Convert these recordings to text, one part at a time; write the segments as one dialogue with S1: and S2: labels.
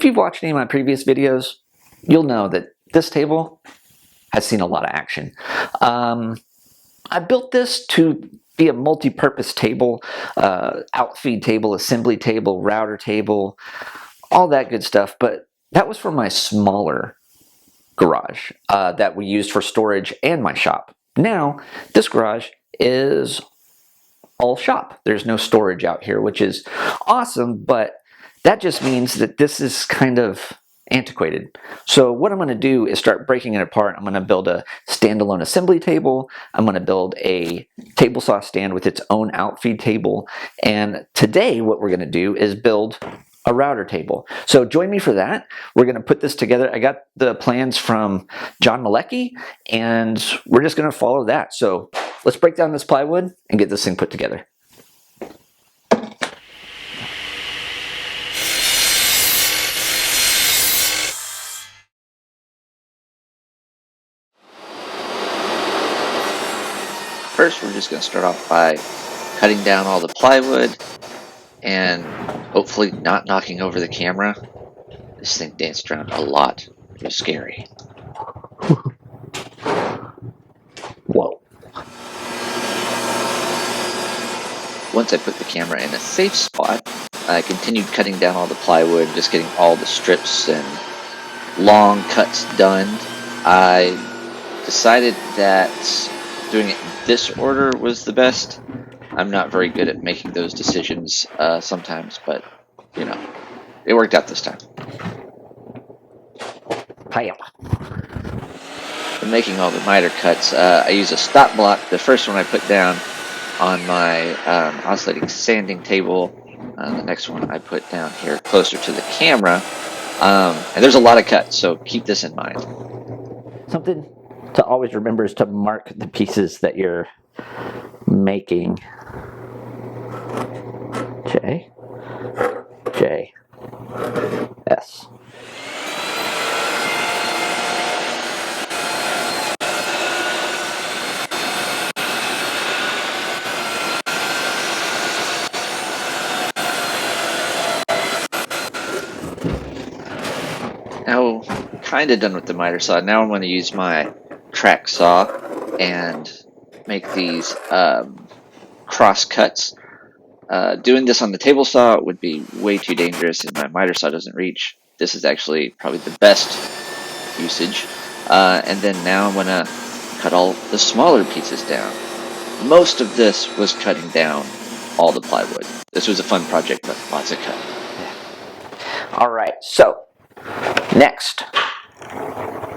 S1: you've watched any of my previous videos, you'll know that this table has seen a lot of action. I built this to be a multi-purpose table, outfeed table, assembly table, router table, all that good stuff, but that was for my smaller garage that we used for storage and my shop. Now, this garage is all shop. There's no storage out here, which is awesome, but that just means that this is kind of antiquated. So what I'm going to do is start breaking it apart. I'm going to build a standalone assembly table. I'm going to build a table saw stand with its own outfeed table. And today what we're going to do is build a router table. So join me for that. We're going to put this together. I got the plans from John Malecki, and we're just going to follow that. So let's break down this plywood and get this thing put together.
S2: First, we're just going to start off by cutting down all the plywood and hopefully not knocking over the camera. This thing danced around a lot. It was scary.
S1: Whoa.
S2: Once I put the camera in a safe spot, I continued cutting down all the plywood, just getting all the strips and long cuts done. I decided that doing it in this order was the best. I'm not very good at making those decisions sometimes, but you know, it worked out this time. For making all the miter cuts, I use a stop block. The first one I put down on my oscillating sanding table. The next one I put down here closer to the camera. And there's a lot of cuts, so keep this in mind.
S1: Something to always remember is to mark the pieces that you're making. J, J, S.
S2: Now, kind of done with the miter saw. Now I'm going to use my track saw and make these cross cuts. Doing this on the table saw would be way too dangerous and my miter saw doesn't reach. This is actually probably the best usage. And then now I'm going to cut all the smaller pieces down. Most of this was cutting down all the plywood. This was a fun project, but lots of cut.
S1: All right, so next,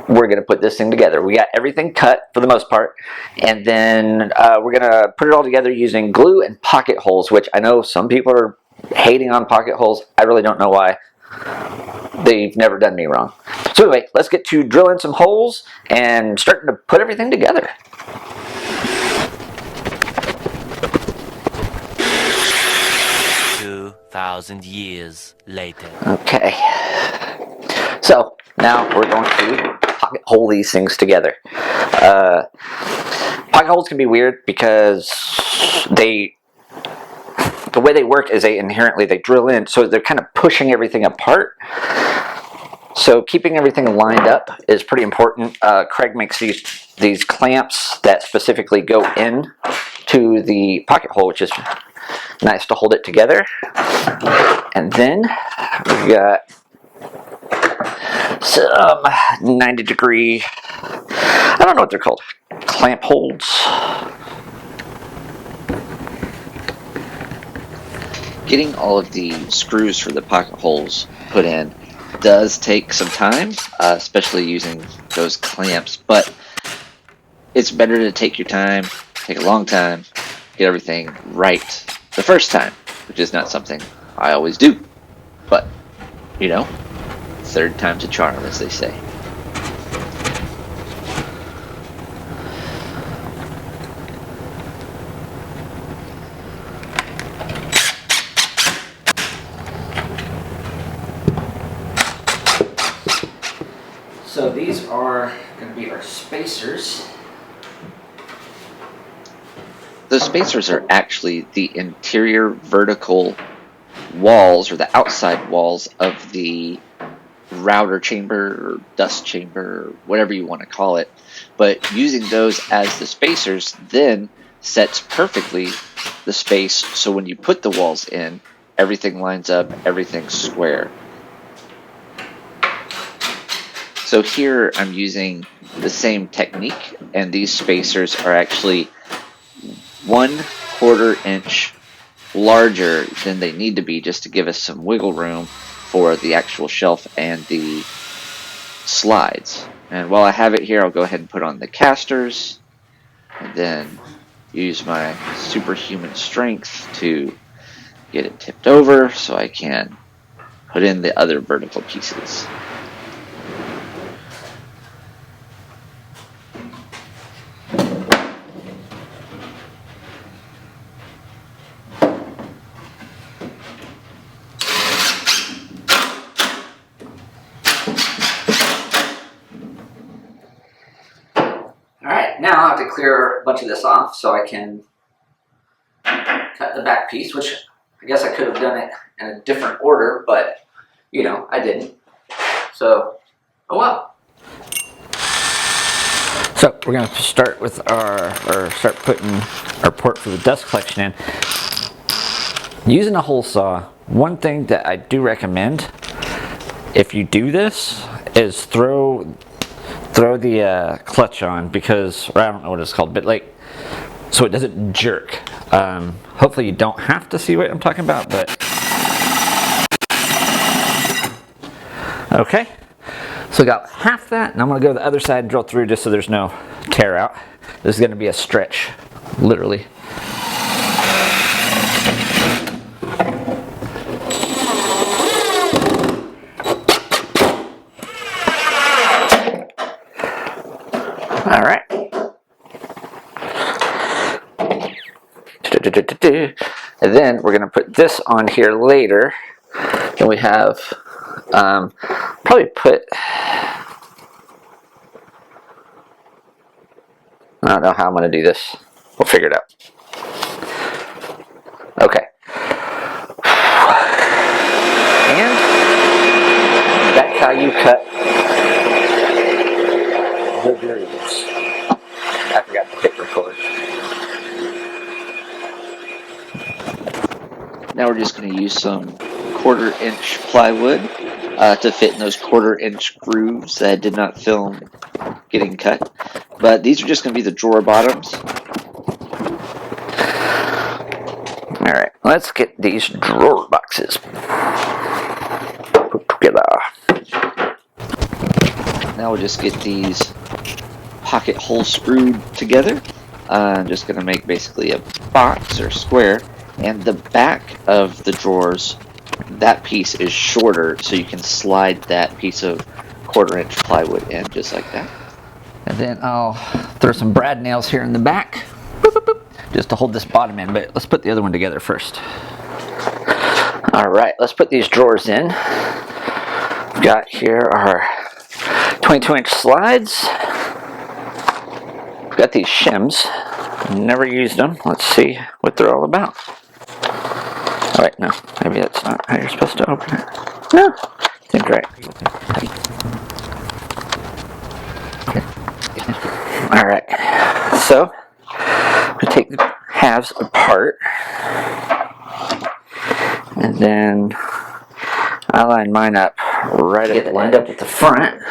S1: we're going to put this thing together. We got everything cut for the most part, and then we're going to put it all together using glue and pocket holes, which I know some people are hating on pocket holes. I really don't know why. They've never done me wrong. So anyway, let's get to drilling some holes and starting to put everything together.
S3: Thousand years later.
S1: Okay, so now we're going to pocket hole these things together. Pocket holes can be weird because the way they work is they drill in, so they're kind of pushing everything apart. So keeping everything lined up is pretty important. Craig makes these clamps that specifically go in to the pocket hole, which is nice to hold it together. And then we got some 90-degree, I don't know what they're called, clamp holds.
S2: Getting all of the screws for the pocket holes put in does take some time, especially using those clamps, but it's better to take your time, take a long time, get everything right the first time, which is not something I always do, but you know, third time's a charm, as they say.
S1: So these are going to be our spacers.
S2: Those spacers are actually the interior vertical walls, or the outside walls of the router chamber or dust chamber or whatever you want to call it. But using those as the spacers then sets perfectly the space, so when you put the walls in, everything lines up, everything's square. So here I'm using the same technique, and these spacers are actually 1/4 inch larger than they need to be, just to give us some wiggle room for the actual shelf and the slides. And while I have it here, I'll go ahead and put on the casters, and then use my superhuman strength to get it tipped over so I can put in the other vertical pieces.
S1: Alright, now I'll have to clear a bunch of this off so I can cut the back piece, which I guess I could have done it in a different order, but, you know, I didn't. So, oh well. So, we're going to start with start putting our port for the dust collection in. Using a hole saw, one thing that I do recommend, if you do this, is throw the clutch on, because, or I don't know what it's called, but like, so it doesn't jerk. Hopefully you don't have to see what I'm talking about, but okay. So I got half that, and I'm gonna go to the other side and drill through just so there's no tear out. This is gonna be a stretch, literally. All right. And then we're going to put this on here later. And we have probably put, I don't know how I'm going to do this. We'll figure it out. Okay. And that's how you cut the grooves. I forgot to hit record.
S2: Now we're just going to use some 1/4 inch plywood to fit in those 1/4 inch grooves that I did not film getting cut. But these are just going to be the drawer bottoms.
S1: Alright, let's get these drawer boxes put together.
S2: Now we'll just get these pocket holes screwed together. I'm just going to make basically a box or square, and the back of the drawers, that piece is shorter, so you can slide that piece of 1/4 inch plywood in just like that.
S1: And then I'll throw some brad nails here in the back, boop, boop, boop, just to hold this bottom in, but let's put the other one together first. Alright, let's put these drawers in. We've got here our 22-inch slides. We've got these shims. Never used them. Let's see what they're all about. Oh wait, no. Maybe that's not how you're supposed to open it. No. Seems right. Alright. So, we take the halves apart. And then I line mine up right at it lined up at the front,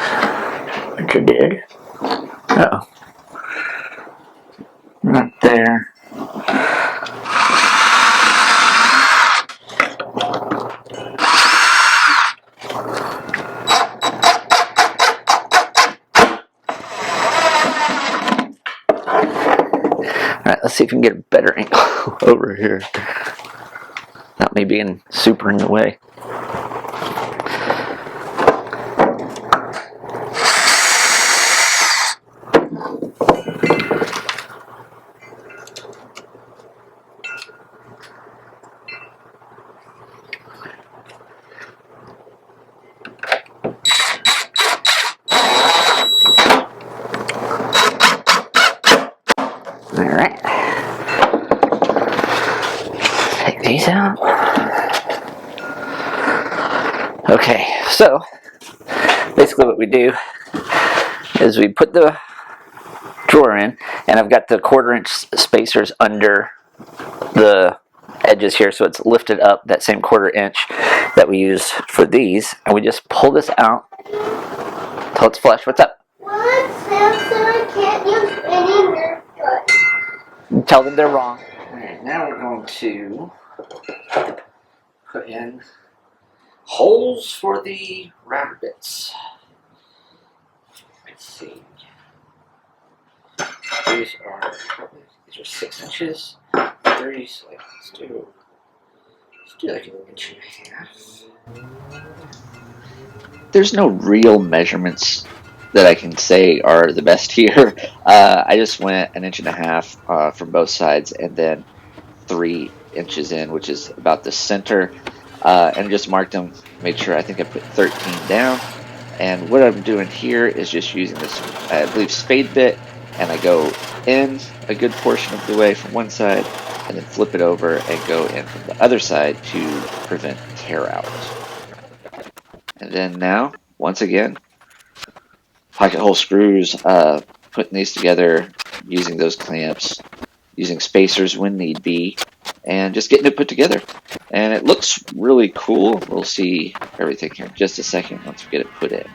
S1: which I did. Uh-oh. Right there. Alright, let's see if we can get a better angle over here. Not me being super in the way. Alright. Take these out. Okay, so basically what we do is we put the drawer in, and I've got the 1/4 inch spacers under the edges here, so it's lifted up that same 1/4 inch that we use for these, and we just pull this out till it's flush. What's up?
S4: What says that I can't use any Nerf guns?
S1: Tell them they're wrong. Alright, now we're going to put in holes for the router bits. Let's see. These are 6 inches. 30, so let's do like an inch and a half.
S2: There's no real measurements that I can say are the best here. I just went 1.5 inches from both sides, and then 3 inches in, which is about the center, and just marked them. Made sure, I think I put 13 down. And what I'm doing here is just using this, I believe, spade bit, and I go in a good portion of the way from one side, and then flip it over and go in from the other side to prevent tear out. And then now, once again, pocket hole screws, putting these together, using those clamps, using spacers when need be, and just getting it put together. And it looks really cool. We'll see everything here in just a second once we get it put in.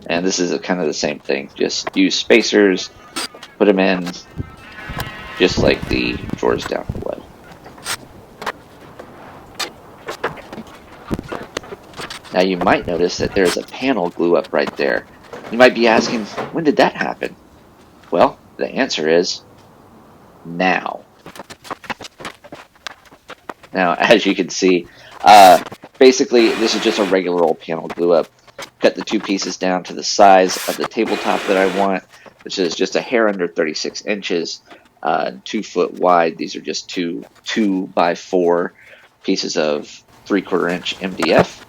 S2: And this is kind of the same thing. Just use spacers, put them in, just like the drawers down below. Now you might notice that there's a panel glue up right there. You might be asking, when did that happen? Well, the answer is now. Now, as you can see, basically this is just a regular old panel glue up. Cut the 2 pieces down to the size of the tabletop that I want, which is just a hair under 36 inches, 2 foot wide. These are just 2 by 4 pieces of 3/4 inch MDF.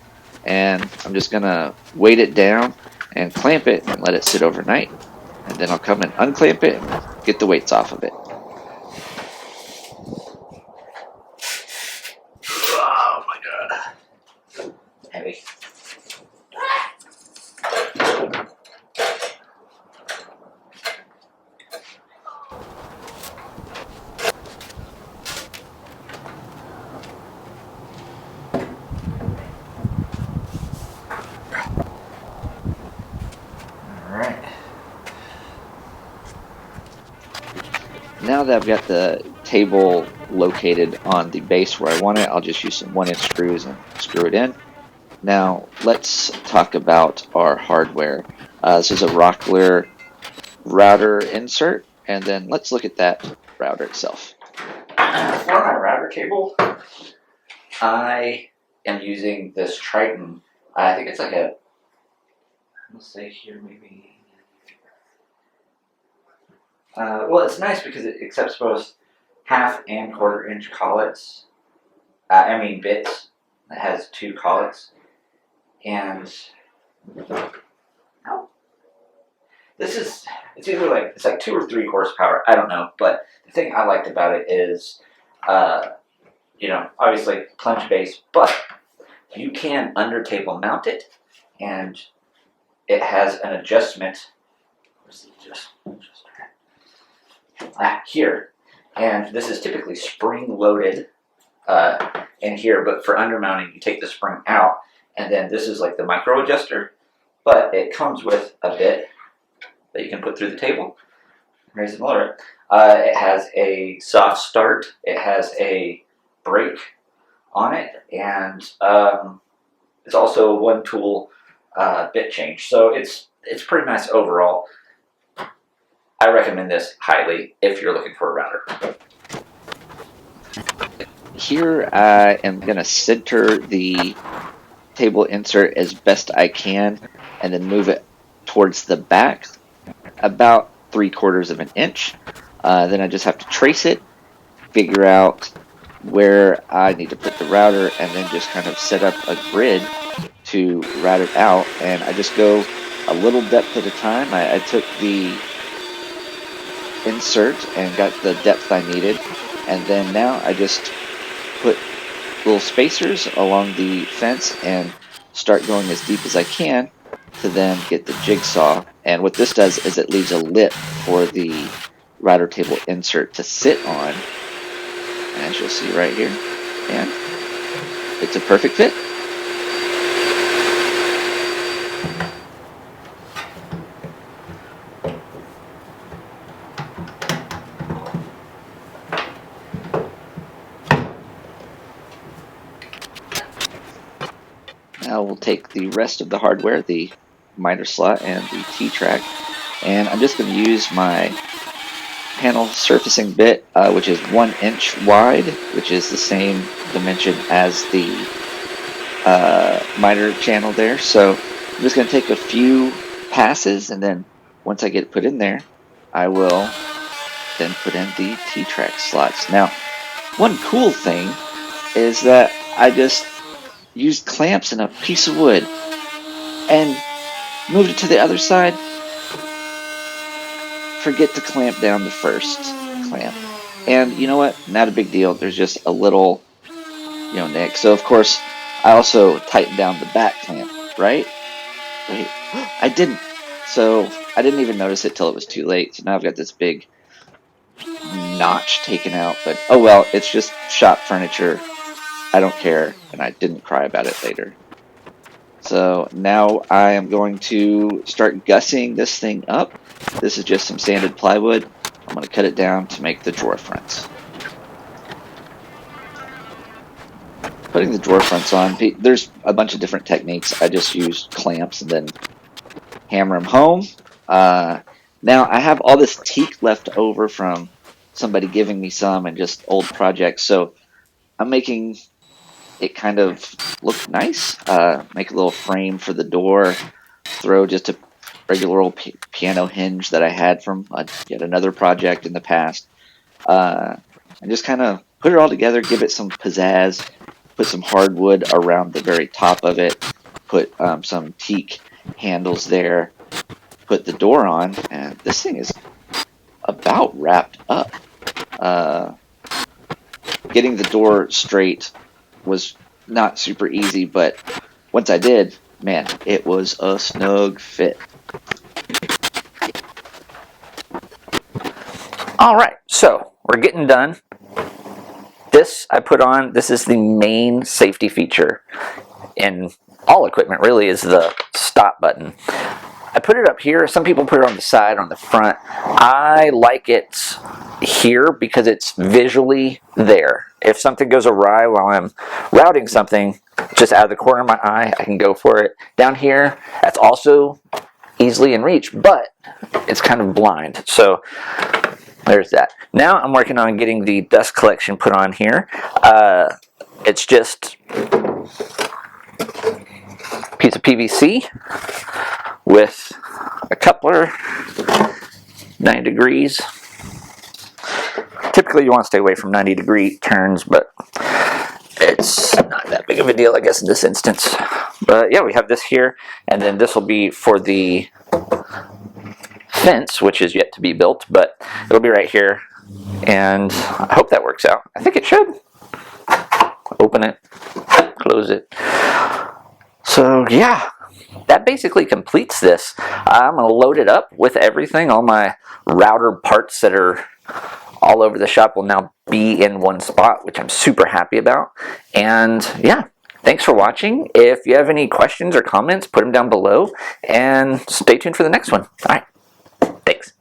S2: And I'm just going to weight it down and clamp it and let it sit overnight. And then I'll come and unclamp it and get the weights off of it.
S1: Oh my god. Heavy.
S2: Now that I've got the table located on the base where I want it, I'll just use some 1-inch screws and screw it in. Now let's talk about our hardware. This is a Rockler router insert, and then let's look at that router itself.
S1: For my router table, I am using this Triton. I think it's like a, let's say here maybe. Well, it's nice because it accepts both 1/2 and 1/4 inch collets. Bits. It has 2 collets, and it's either like it's like 2 or 3 horsepower. I don't know, but the thing I liked about it is, obviously plunge base, but you can under table mount it, and it has an adjustment. Where's the adjustment? Here, and this is typically spring loaded in here, but for undermounting you take the spring out, and then this is like the micro adjuster, but it comes with a bit that you can put through the table, raise and lower it. It has a soft start, it has a brake on it, and it's also a 1 tool bit change, so it's pretty nice overall. I recommend this highly if you're looking for a router.
S2: Here I am going to center the table insert as best I can and then move it towards the back about 3/4 inch. Then I just have to trace it, figure out where I need to put the router, and then just kind of set up a grid to route it out. And I just go a little depth at a time. I took the insert and got the depth I needed, and then now I just put little spacers along the fence and start going as deep as I can, to then get the jigsaw. And what this does is it leaves a lip for the router table insert to sit on, as you'll see right here, and it's a perfect fit. Now we'll take the rest of the hardware, the miter slot and the T-track, and I'm just going to use my panel surfacing bit, which is 1 inch wide, which is the same dimension as the miter channel there. So I'm just going to take a few passes, and then once I get it put in there, I will then put in the T-track slots. Now, one cool thing is that I just used clamps and a piece of wood and moved it to the other side. Forget to clamp down the first clamp, and you know what, not a big deal. There's just a little nick. So of course I also tightened down the back clamp, right? I didn't. So I didn't even notice it till it was too late. So now I've got this big notch taken out, but oh well, it's just shop furniture. I don't care, and I didn't cry about it later. So now I am going to start gussying this thing up. This is just some sanded plywood. I'm going to cut it down to make the drawer fronts. Putting the drawer fronts on, there's a bunch of different techniques. I just use clamps and then hammer them home. Now I have all this teak left over from somebody giving me some and just old projects, so I'm making it kind of look nice. Make a little frame for the door, throw just a regular old piano hinge that I had from yet another project in the past, and just kind of put it all together, give it some pizzazz, put some hardwood around the very top of it, put some teak handles there, put the door on, and this thing is about wrapped up. Getting the door straight was not super easy, but once I did, man, it was a snug fit.
S1: All right, so we're getting done. This I put on, this is the main safety feature in all equipment really, is the stop button. I put it up here. Some people put it on the side, on the front. I like it here because it's visually there. If something goes awry while I'm routing something, just out of the corner of my eye, I can go for it. Down here, that's also easily in reach, but it's kind of blind. So there's that. Now I'm working on getting the dust collection put on here. It's just a piece of PVC with a coupler, 90 degrees. Typically you want to stay away from 90-degree turns, but it's not that big of a deal, I guess, in this instance. But yeah, we have this here, and then this will be for the fence, which is yet to be built, but it'll be right here, and I hope that works out. I think it should. Open it, close it. So yeah, that basically completes this. I'm going to load it up with everything. All my router parts that are all over the shop will now be in one spot, which I'm super happy about. And yeah, thanks for watching. If you have any questions or comments, put them down below, and stay tuned for the next one. All right, thanks.